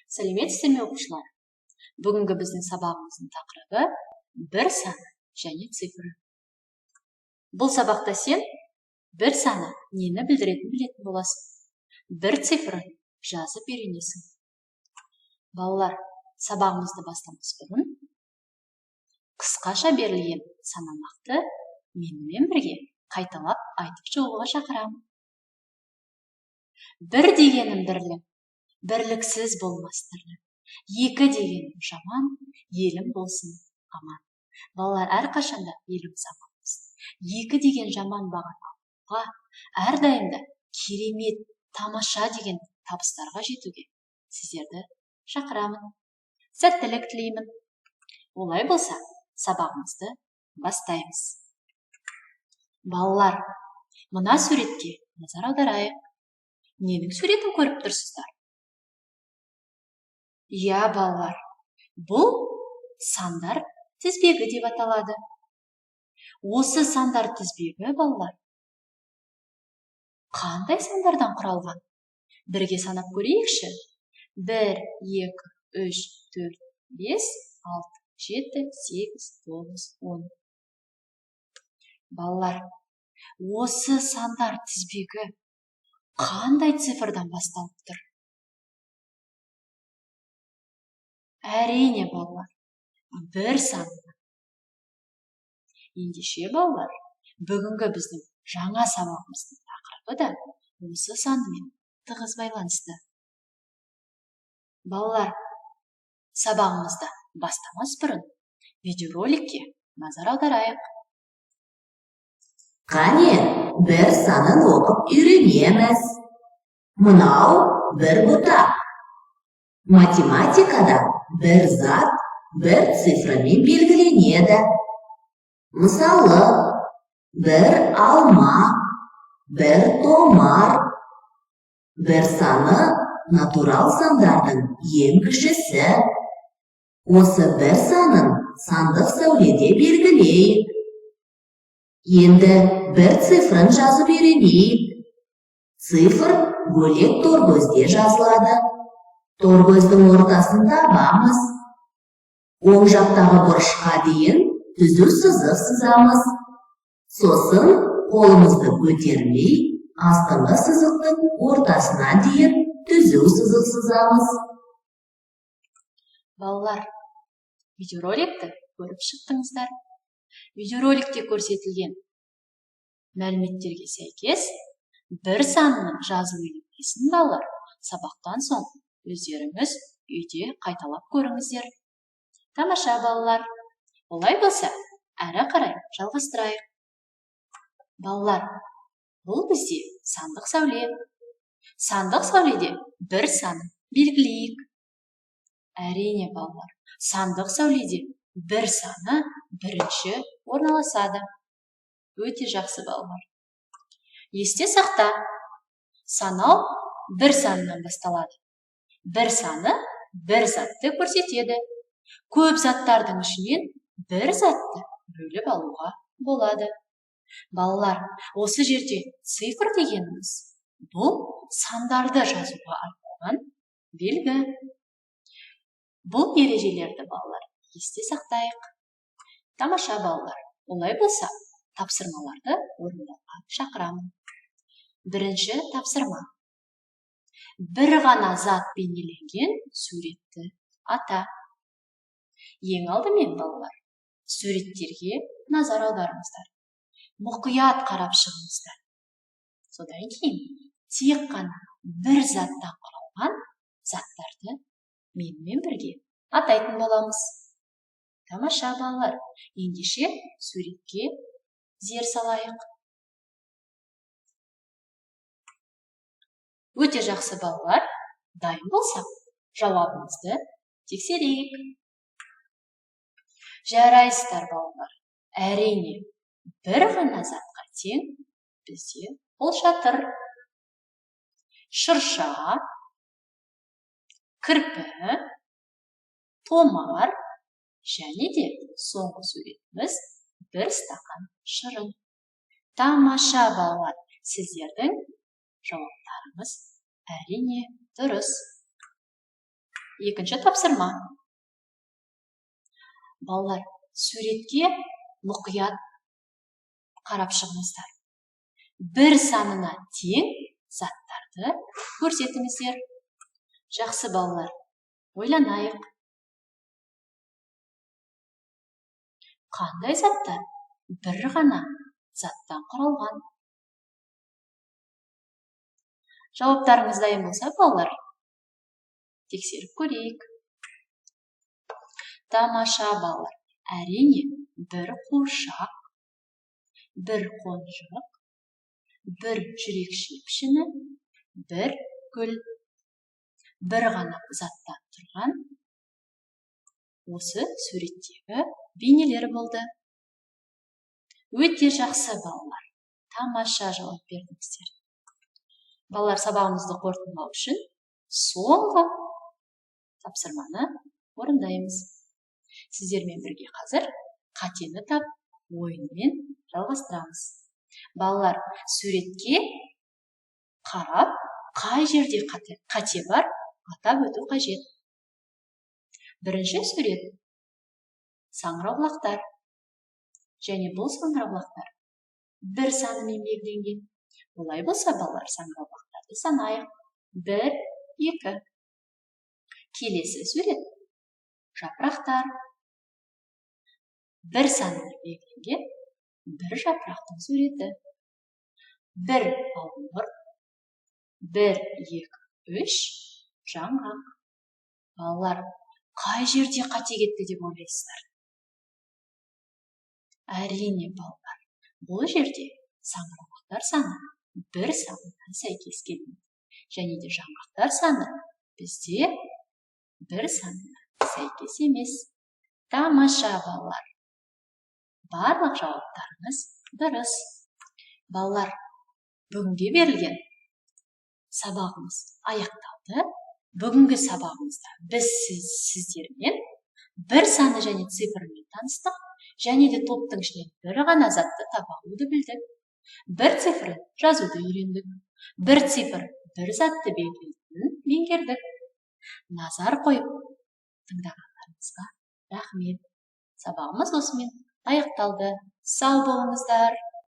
Сәлеметсіздер ме оқушылар? Бүгінгі біздің сабағымыздың тақырыбы бір саны және цифры. Бұл сабақта сен бір саны нені білдіретінін білетін боласың. Бір цифрын жазып үйренесің. Балалар, сабағымызды бастамас бұрын қысқаша берілген санамақты менімен бірге қайталап айтып шығуға шақырамын. Бір дегенім бірлік, бірліксіз болмас тірлік. Екі дегенім жаман, елім болсын аман. Балалар, әрқашанда еліміз аман болсын. Екі деген жаман бағанға, әрдайымда керемет, тамаша деген табыстарға жетуге сіздерді шақырамын. Сәттілік тілеймін. Олай болса, сабағымызды бастаймыз. Балалар, мына суретке назар аударайық. Ненің суретін көріп тұрсыздар? Иә, балалар, бұл сандар тізбегі деп аталады. Осы сандар тізбегі, балалар, қандай сандардан құралған? Бірге санап көрейікші. 1, 2, 3, 4, 5, 6, 7, 8, 9, 10. Балалар, осы сандар тізбегі қандай цифрдан басталып тұр? Әрине, балалар, бір сандан. Ендеше, балалар, бүгінгі біздің жаңа сабағымыздың тақырыбы да осы санмен тығыз байланысты. Балалар, сабағымызда бастамас бұрын видеороликке назар аударайық. Қане, бір санын оқып үйренеміз. Мынау бір бұтақ. Математикада бір зат бір цифрамен белгіленеді. Мысалы, бір алма, бір томар. Бір саны натурал сандардың ең кішісі. Осы бір санын сандық сәуледе белгілейік. Енді бір цифрын жазып үйренейік. Цифр бөлек торгөзде жазылады. Торгөздің ортасын табамыз. Оң жақтағы бұрышқа дейін түзу сызық сызамыз. Сосын қолымызды көтермей, астыңғы сызықтың ортасына дейін түзу сызық сызамыз. Балалар, видеороликті көріп шықтыңыздар. Видеороликте көрсетілген мәліметтерге сәйкес бір санның жазылу ережесін балалар сабақтан соң өздеріңіз үйде қайталап көріңіздер. Тамаша, балалар. Олай болса, әрі қарай жалғастырайық. Балалар, бұл бізде сандық сәуле. Сандық сәуледе бір санын белгілейік. Әрине, балалар, сандық сәуледе бір саны бірінші орналасады. Өте жақсы, балалар. Есте сақта, санау бір санынан басталады. Бір саны бір затты көрсетеді. Көп заттардың ішінен бір затты бөліп алуға болады. Балалар, осы жерде цифр дегеніміз бұл сандарды жазуға арналған белгі. Бұл ережелерді, балалар, есте сақтайық. Тамаша, балалар. Олай болса, тапсырмаларды орындауға шақырамын. Бірінші тапсырма. Бір ғана зат бейнеленген суретті ата. Ең алдымен, балалар, суреттерге назар аударыңыздар. Мұқият қарап шығыңыздар. Содан кейін тек қана бір заттан құралған заттарды менімен бірге атайтын боламыз. Тамаша, балалар. Ендеше суретке зер салайық. Өте жақсы, балалар. Дайын болсақ, жауабымызды тексерейік. Жарайсыздар, балалар. Әрине, бір ғана затқа тең бізде бұл шатыр, шырша, кірпі, томар және де соңғы суретіміз бір стақан шырын. Тамаша, балалар. Сіздердің жауаптарыңыз әрине дұрыс. Екінші тапсырма. Балалар, суретке мұқият қарап шығыңыздар. Бір санына тең заттарды көрсетіңіздер. Жақсы балалар, ойланайық. Қандай заттар бір ғана заттан құралған? Жауаптарыңыз дайын болса, балалар, тексеріп көрейік. Тамаша балалар. Әрине, бір қуыршақ, бір қонжық, бір жүрекше пішіні, бір гүл, бір ғана заттан тұрған осы суреттегі бейнелер болды. Өте жақсы балалар. Тамаша жауап бердіңіздер. Балалар, сабағымызды қорытындылау үшін соңғы тапсырманы орындаймыз. Сіздермен бірге қазір қатені тап, ойынмен жалғастырамыз. Балалар, суретке қарап, қай жерде қате бар, атап өту қажет. Бірінші сурет саңырауқұлақтар. Және бұл саңырауқұлақтар бір санымен белгіленген. Олай болса, балалар, саңырауқұлақтарды санайық. 1, 2. Келесі сурет жапырақтар. Бір санымен белгіленген бір жапырақтың суреті. 1 бауыр, 1, 2, 3 жаңғақ. Балалар, қай жерде қате кетті деп ойлайсыздар? Әрине балалар, бұл жерде саңырауқұлақтар саны бір санына сәйкес келмейді. Және де жаңғақтар саны бізде бір санына сәйкес емес. Тамаша балалар. Барлық жауаптарыңыз дұрыс. Балалар, бүгінге берілген сабағымыз аяқталды. Бүгінгі сабағымызда біз сіздермен бір саны және цифрмен таныстық, және де топтың ішінен бір ғана затты таба алуды білдік. Бір цифры жазуды үйрендік. Бір цифр бір затты белгілейтінін меңгердік. Назар қойып тыңдағандарыңызға рахмет. Сабағымыз осымен аяқталды. Сау болыңыздар.